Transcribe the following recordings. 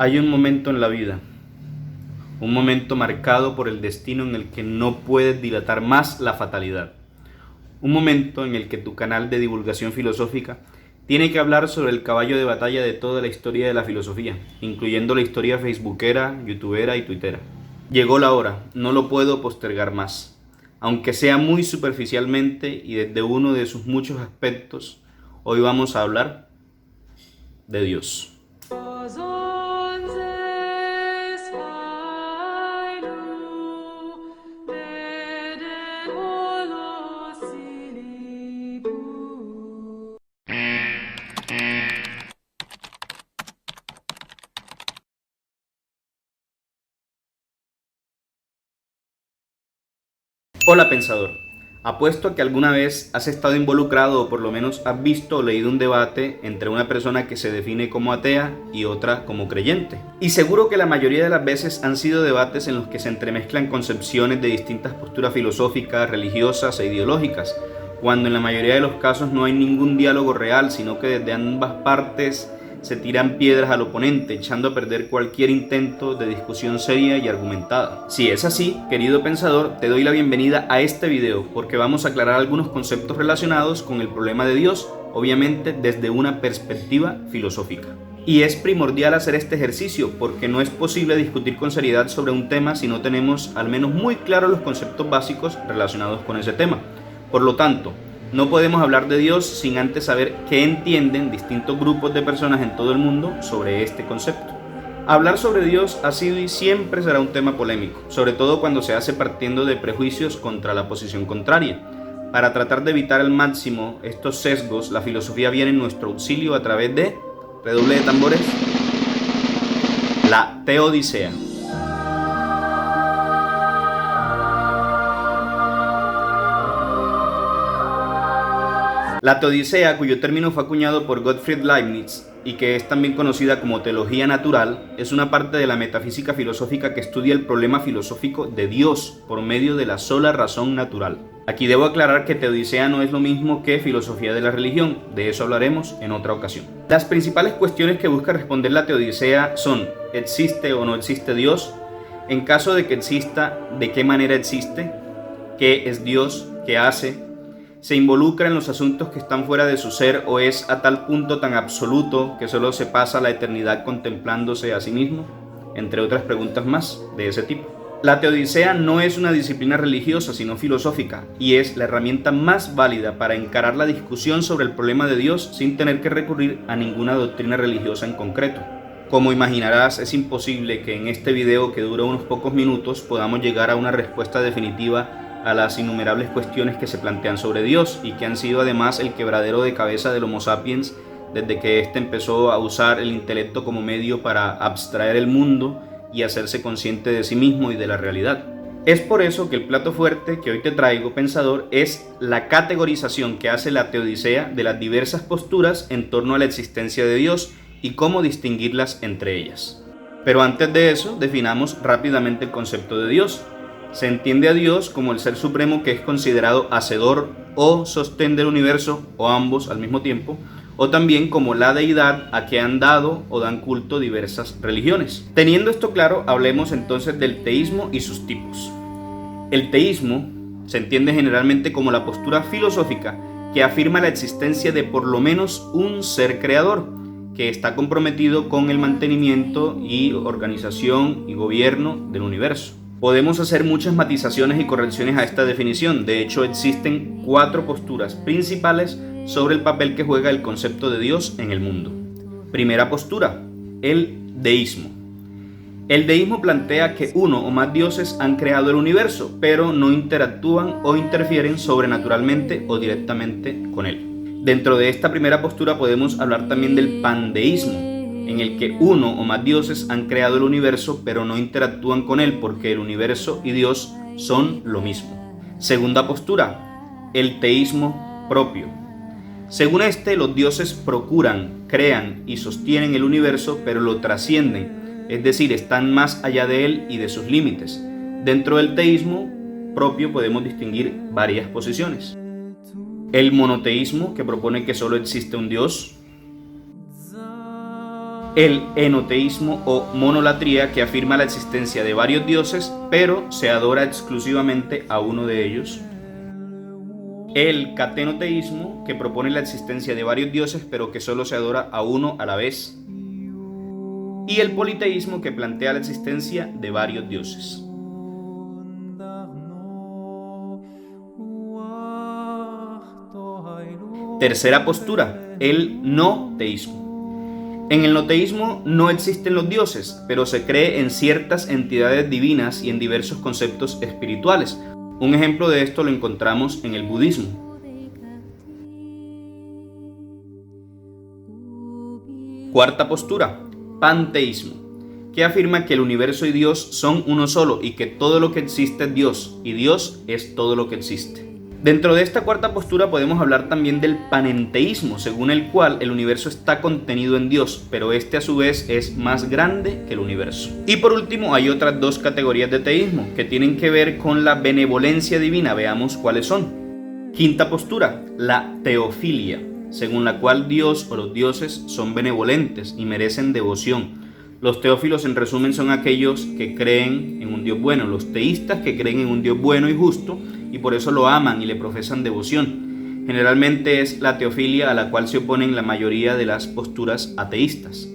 Hay un momento en la vida, un momento marcado por el destino en el que no puedes dilatar más la fatalidad. Un momento en el que tu canal de divulgación filosófica tiene que hablar sobre el caballo de batalla de toda la historia de la filosofía, incluyendo la historia facebookera, youtubera y twittera. Llegó la hora, no lo puedo postergar más. Aunque sea muy superficialmente y desde uno de sus muchos aspectos, hoy vamos a hablar de Dios. Hola pensador, apuesto a que alguna vez has estado involucrado o por lo menos has visto o leído un debate entre una persona que se define como atea y otra como creyente. Y seguro que la mayoría de las veces han sido debates en los que se entremezclan concepciones de distintas posturas filosóficas, religiosas e ideológicas, cuando en la mayoría de los casos no hay ningún diálogo real, sino que desde ambas partes se tiran piedras al oponente, echando a perder cualquier intento de discusión seria y argumentada. Si es así, querido pensador, te doy la bienvenida a este video, porque vamos a aclarar algunos conceptos relacionados con el problema de Dios, obviamente desde una perspectiva filosófica. Y es primordial hacer este ejercicio, porque no es posible discutir con seriedad sobre un tema si no tenemos al menos muy claros los conceptos básicos relacionados con ese tema. Por lo tanto, no podemos hablar de Dios sin antes saber qué entienden distintos grupos de personas en todo el mundo sobre este concepto. Hablar sobre Dios ha sido y siempre será un tema polémico, sobre todo cuando se hace partiendo de prejuicios contra la posición contraria. Para tratar de evitar al máximo estos sesgos, la filosofía viene en nuestro auxilio a través de, redoble de tambores, la Teodicea. La Teodicea, cuyo término fue acuñado por Gottfried Leibniz y que es también conocida como teología natural, es una parte de la metafísica filosófica que estudia el problema filosófico de Dios por medio de la sola razón natural. Aquí debo aclarar que Teodicea no es lo mismo que filosofía de la religión, de eso hablaremos en otra ocasión. Las principales cuestiones que busca responder la Teodicea son: ¿existe o no existe Dios? En caso de que exista, ¿de qué manera existe? ¿Qué es Dios? ¿Qué hace? ¿Se involucra en los asuntos que están fuera de su ser o es a tal punto tan absoluto que solo se pasa la eternidad contemplándose a sí mismo? Entre otras preguntas más de ese tipo. La Teodicea no es una disciplina religiosa, sino filosófica, y es la herramienta más válida para encarar la discusión sobre el problema de Dios sin tener que recurrir a ninguna doctrina religiosa en concreto. Como imaginarás, es imposible que en este video, que dura unos pocos minutos, podamos llegar a una respuesta definitiva a las innumerables cuestiones que se plantean sobre Dios y que han sido además el quebradero de cabeza del Homo sapiens desde que éste empezó a usar el intelecto como medio para abstraer el mundo y hacerse consciente de sí mismo y de la realidad. Es por eso que el plato fuerte que hoy te traigo, pensador, es la categorización que hace la Teodicea de las diversas posturas en torno a la existencia de Dios y cómo distinguirlas entre ellas. Pero antes de eso, definamos rápidamente el concepto de Dios. Se entiende a Dios como el ser supremo que es considerado hacedor o sostén del universo, o ambos al mismo tiempo, o también como la deidad a que han dado o dan culto diversas religiones. Teniendo esto claro, hablemos entonces del teísmo y sus tipos. El teísmo se entiende generalmente como la postura filosófica que afirma la existencia de por lo menos un ser creador, que está comprometido con el mantenimiento y organización y gobierno del universo. Podemos hacer muchas matizaciones y correcciones a esta definición. De hecho, existen 4 posturas principales sobre el papel que juega el concepto de Dios en el mundo. Primera postura, el deísmo. El deísmo plantea que uno o más dioses han creado el universo, pero no interactúan o interfieren sobrenaturalmente o directamente con él. Dentro de esta primera postura podemos hablar también del pandeísmo, en el que uno o más dioses han creado el universo, pero no interactúan con él porque el universo y Dios son lo mismo. Segunda postura, el teísmo propio. Según este, los dioses procuran, crean y sostienen el universo, pero lo trascienden, es decir, están más allá de él y de sus límites. Dentro del teísmo propio podemos distinguir varias posiciones. El monoteísmo, que propone que solo existe un Dios. El enoteísmo o monolatría, que afirma la existencia de varios dioses, pero se adora exclusivamente a uno de ellos. El catenoteísmo, que propone la existencia de varios dioses, pero que solo se adora a uno a la vez. Y el politeísmo, que plantea la existencia de varios dioses. Tercera postura, el no-teísmo. En el no-teísmo no existen los dioses, pero se cree en ciertas entidades divinas y en diversos conceptos espirituales. Un ejemplo de esto lo encontramos en el budismo. Cuarta postura, panteísmo, que afirma que el universo y Dios son uno solo y que todo lo que existe es Dios, y Dios es todo lo que existe. Dentro de esta cuarta postura podemos hablar también del panenteísmo, según el cual el universo está contenido en Dios, pero este a su vez es más grande que el universo. Y por último hay otras dos categorías de teísmo que tienen que ver con la benevolencia divina. Veamos cuáles son. Quinta postura, la teofilia, según la cual Dios o los dioses son benevolentes y merecen devoción. Los teófilos, en resumen, son aquellos que creen en un Dios bueno, los teístas que creen en un Dios bueno y justo y por eso lo aman y le profesan devoción. Generalmente es la teofilia a la cual se oponen la mayoría de las posturas ateístas.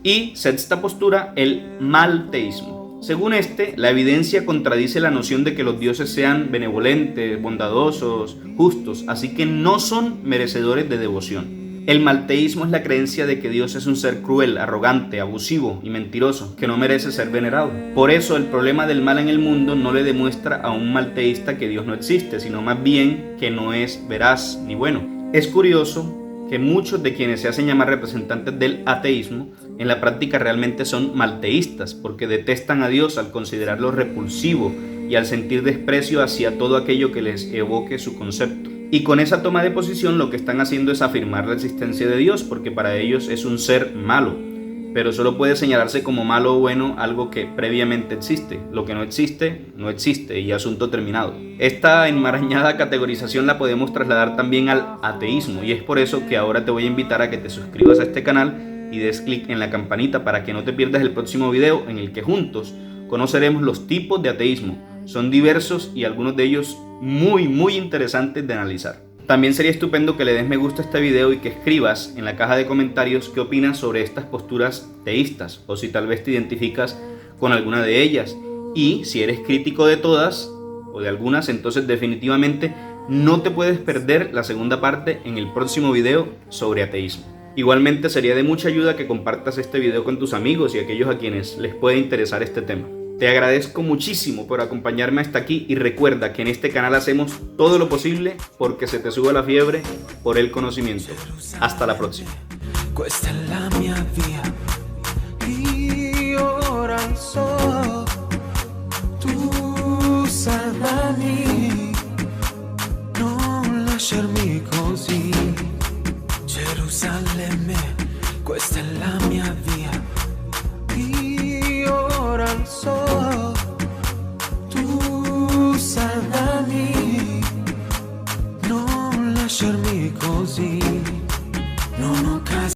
Y sexta postura, el malteísmo. Según este, la evidencia contradice la noción de que los dioses sean benevolentes, bondadosos, justos, así que no son merecedores de devoción. El malteísmo es la creencia de que Dios es un ser cruel, arrogante, abusivo y mentiroso, que no merece ser venerado. Por eso el problema del mal en el mundo no le demuestra a un malteísta que Dios no existe, sino más bien que no es veraz ni bueno. Es curioso que muchos de quienes se hacen llamar representantes del ateísmo en la práctica realmente son malteístas, porque detestan a Dios al considerarlo repulsivo y al sentir desprecio hacia todo aquello que les evoque su concepto. Y con esa toma de posición lo que están haciendo es afirmar la existencia de Dios, porque para ellos es un ser malo, pero solo puede señalarse como malo o bueno algo que previamente existe. Lo que no existe, no existe, y asunto terminado. Esta enmarañada categorización la podemos trasladar también al ateísmo, y es por eso que ahora te voy a invitar a que te suscribas a este canal y des clic en la campanita para que no te pierdas el próximo video en el que juntos conoceremos los tipos de ateísmo. Son diversos y algunos de ellos muy interesantes de analizar. También sería estupendo que le des me gusta a este video y que escribas en la caja de comentarios qué opinas sobre estas posturas teístas, o si tal vez te identificas con alguna de ellas. Y si eres crítico de todas o de algunas, entonces definitivamente no te puedes perder la segunda parte en el próximo video sobre ateísmo. Igualmente sería de mucha ayuda que compartas este video con tus amigos y aquellos a quienes les puede interesar este tema. Te agradezco muchísimo por acompañarme hasta aquí y recuerda que en este canal hacemos todo lo posible porque se te suba la fiebre por el conocimiento. Hasta la próxima. Questa è la mia via, io ora so, tu sarai, non lasciarmi